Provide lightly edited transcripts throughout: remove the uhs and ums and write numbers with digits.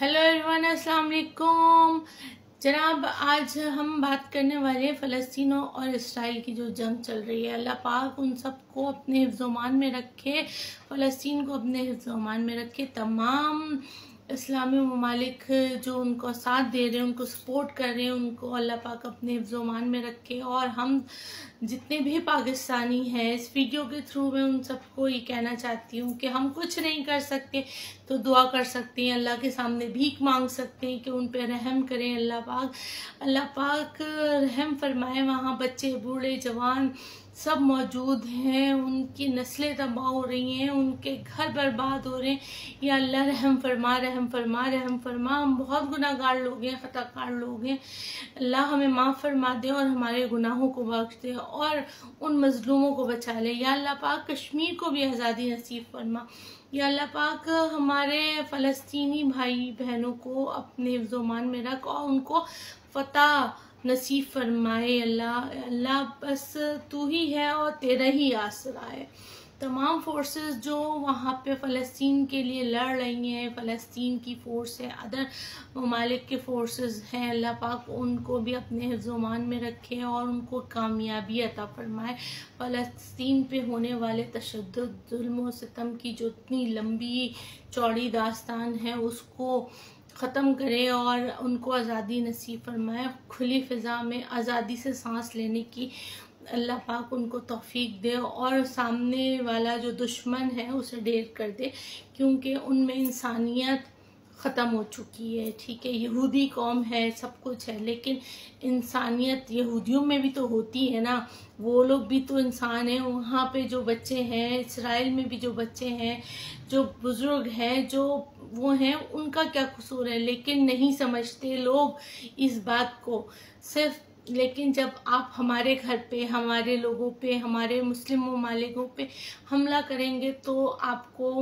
Hello everyone, अस्सलाम वालेकुम। जनाब, आज हम बात करने वाले हैं फ़लस्तीन और इसराइल की जो जंग चल रही है। अल्लाह पाक उन सबको अपने हिफ्ज़-ओ-मान में रखे, फ़लस्तीन को अपने हिफ्ज़-ओ-मान में रखे। तमाम इस्लामी ममालिक जो उनको साथ दे रहे हैं, उनको सपोर्ट कर रहे हैं, उनको अल्लाह पाक अपने हिफ्ज़-ओ-मान में रखे। और हम जितने भी पाकिस्तानी हैं, इस वीडियो के थ्रू मैं उन सबको ये कहना चाहती हूँ कि हम कुछ नहीं कर सकते तो दुआ कर सकते हैं, अल्लाह के सामने भीख मांग सकते हैं कि उन पे रहम करें। अल्लाह पाक रहम फरमाए। वहाँ बच्चे, बूढ़े, जवान सब मौजूद हैं, उनकी नस्लें तबाह हो रही हैं, उनके घर बर्बाद हो रहे हैं। या अल्लाह रहम फरमा, रहम फरमा, रहम फरमा। हम बहुत गुनाहगार लोग हैं, खताकार लोग हैं। अल्लाह हमें माफ़ फरमा दे और हमारे गुनाहों को बख्श दे और उन मजलूमों को बचा ले। या अल्लाह पाक कश्मीर को भी आज़ादी नसीब फरमा। या अल्लाह पाक हमारे फ़लस्तीनी भाई बहनों को अपने हिफ्ज़-ओ-मान में रख और उनको फ़तह नसीब फरमाए। अल्लाह बस तू ही है और तेरा ही आसरा है। तमाम फोर्सेस जो वहाँ पे फ़लस्तीन के लिए लड़ रही हैं, फ़लस्तीन की फ़ोर्स है, अदर ममालिक के फोर्सेस हैं, अल्लाह पाक उनको भी अपने हिफ्ज़-ओ-मान में रखे और उनको कामयाबी अता फरमाए। फ़लस्तीन पे होने वाले तशद्दुद, जुल्म और सितम की जो इतनी लंबी चौड़ी दास्तान है उसको ख़त्म करे और उनको आज़ादी नसीब फरमाए। खुली फ़िज़ा में आज़ादी से सांस लेने की अल्लाह पाक उनको तौफीक दे और सामने वाला जो दुश्मन है उसे ढेर कर दे, क्योंकि उनमें इंसानियत ख़त्म हो चुकी है। ठीक है, यहूदी कौम है, सब कुछ है, लेकिन इंसानियत यहूदियों में भी तो होती है ना, वो लोग भी तो इंसान हैं। वहाँ पे जो बच्चे हैं, इसराइल में भी जो बच्चे हैं, जो बुज़ुर्ग हैं, जो वो हैं, उनका क्या कसूर है? लेकिन नहीं समझते लोग इस बात को सिर्फ। लेकिन जब आप हमारे घर पे, हमारे लोगों पे, हमारे मुस्लिम ममालिकों पे हमला करेंगे तो आपको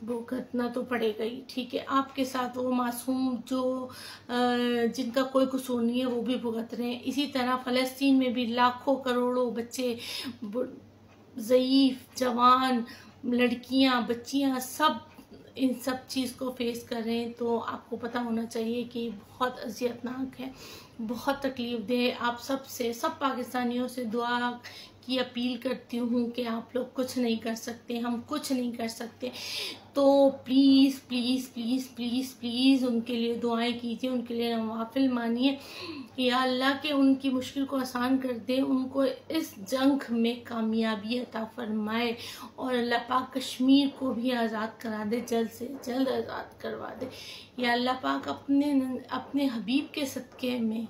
भुगतना तो पड़ेगा ही। ठीक है, आपके साथ वो मासूम जो जिनका कोई कसूर नहीं है वो भी भुगत रहे हैं। इसी तरह फ़लस्तीन में भी लाखों करोड़ों बच्चे, ज़ईफ़, जवान, लड़कियां, बच्चियां सब इन सब चीज़ को फेस कर रहे हैं। तो आपको पता होना चाहिए कि बहुत अज़ियतनाक है, बहुत तकलीफ दे। आप सब पाकिस्तानियों से दुआ की अपील करती हूँ कि आप लोग कुछ नहीं कर सकते, हम कुछ नहीं कर सकते, तो please please please please please उनके लिए दुआएं कीजिए, उनके लिए नवाफिल मानिए। या अल्लाह के उनकी मुश्किल को आसान कर दे, उनको इस जंग में कामयाबी अता फरमाए और अल्लाह पाक कश्मीर को भी आज़ाद करा दे, जल्द से जल्द आज़ाद करवा दे। या अल्लाह पाक अपने हबीब के सदक़े में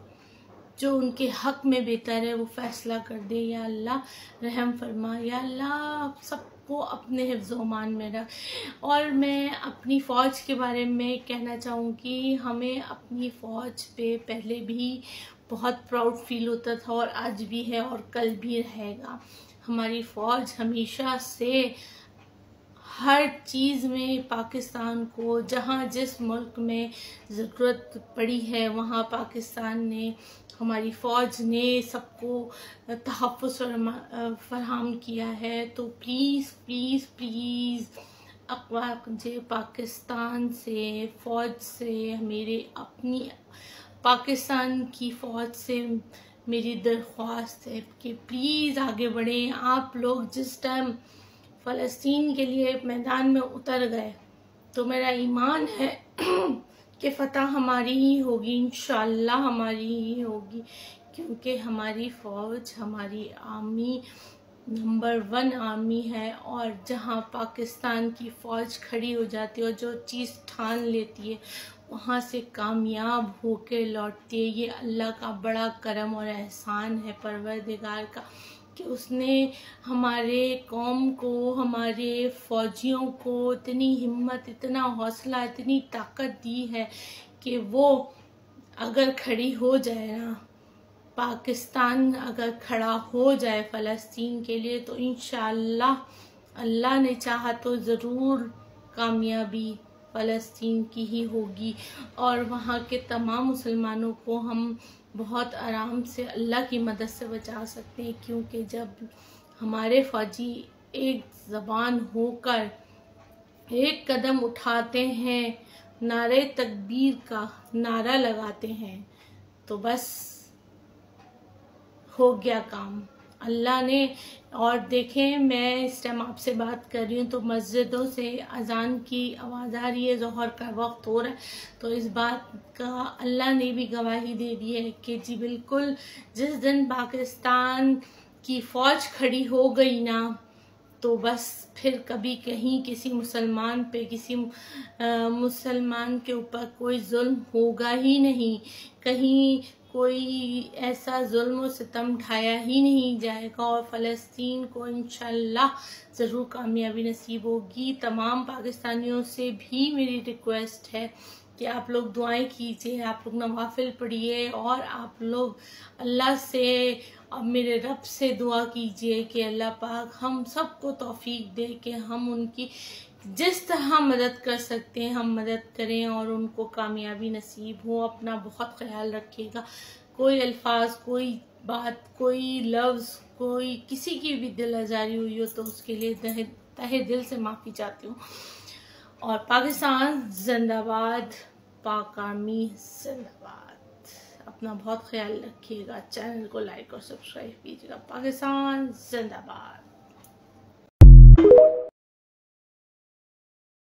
जो उनके हक में बेहतर है वो फैसला कर दे। या अल्लाह रहम फरमा। या अल्लाह सबको अपने हिफ्ज़-ओ-मान में रख। और मैं अपनी फ़ौज के बारे में कहना चाहूँगी, हमें अपनी फ़ौज पे पहले भी बहुत प्राउड फील होता था और आज भी है और कल भी रहेगा। हमारी फ़ौज हमेशा से हर चीज़ में पाकिस्तान को, जहाँ जिस मुल्क में ज़रूरत पड़ी है वहाँ पाकिस्तान ने, हमारी फ़ौज ने सबको तहफ़्फ़ुज़ फराहम किया है। तो प्लीज़ प्लीज़ प्लीज़ अक़वाम पाकिस्तान से, फ़ौज से, मेरे अपनी पाकिस्तान की फ़ौज से मेरी दरख्वास्त है कि प्लीज़ आगे बढ़ें। आप लोग जिस टाइम फ़लस्तीन के लिए मैदान में उतर गए तो मेरा ईमान है कि फ़तह हमारी ही होगी, इंशाअल्लाह हमारी ही होगी, क्योंकि हमारी फ़ौज, हमारी आर्मी नंबर 1 आर्मी है। और जहां पाकिस्तान की फ़ौज खड़ी हो जाती है और जो चीज़ ठान लेती है वहाँ से कामयाब होकर लौटती है। ये अल्लाह का बड़ा करम और एहसान है परवरदिगार का कि उसने हमारे कौम को, हमारे फ़ौजियों को इतनी हिम्मत, इतना हौसला, इतनी ताकत दी है कि वो अगर खड़ी हो जाए ना, पाकिस्तान अगर खड़ा हो जाए फ़लस्तीन के लिए, तो इंशाअल्लाह अल्लाह ने चाहा तो ज़रूर कामयाबी फ़लस्तीन की ही होगी। और वहाँ के तमाम मुसलमानों को हम बहुत आराम से अल्लाह की मदद से बचा सकते हैं, क्योंकि जब हमारे फ़ौजी एक ज़बान होकर एक कदम उठाते हैं नारे तकबीर का नारा लगाते हैं तो बस हो गया काम अल्लाह ने। और देखें, मैं इस टाइम आपसे बात कर रही हूँ तो मस्जिदों से अजान की आवाज़ आ रही है, ज़ोहर का वक्त हो रहा है। तो इस बात का अल्लाह ने भी गवाही दे दी है कि जी बिल्कुल जिस दिन पाकिस्तान की फ़ौज खड़ी हो गई ना, तो बस फिर कभी कहीं किसी मुसलमान पे, किसी मुसलमान के ऊपर कोई जुल्म होगा ही नहीं, कहीं कोई ऐसा जुल्म और सितम ढाया ही नहीं जाएगा और फ़लस्तीन को इंशाल्लाह ज़रूर कामयाबी नसीब होगी। तमाम पाकिस्तानियों से भी मेरी रिक्वेस्ट है कि आप लोग दुआएं कीजिए, आप लोग नवाफिल पढ़िए और आप लोग अल्लाह से और मेरे रब से दुआ कीजिए कि अल्लाह पाक हम सबको तौफीक दे कि हम उनकी जिस तरह मदद कर सकते हैं हम मदद करें और उनको कामयाबी नसीब हो। अपना बहुत ख्याल रखिएगा। कोई अल्फाज, कोई बात, कोई लफ्ज़, कोई किसी की भी दिल आज़ारी हुई हो तो उसके लिए तहे दिल से माफ़ी चाहती हूँ। और पाकिस्तान जिंदाबाद, पाक आर्मी जिंदाबाद। अपना बहुत ख्याल रखिएगा। चैनल को लाइक और सब्सक्राइब कीजिएगा। पाकिस्तान जिंदाबाद।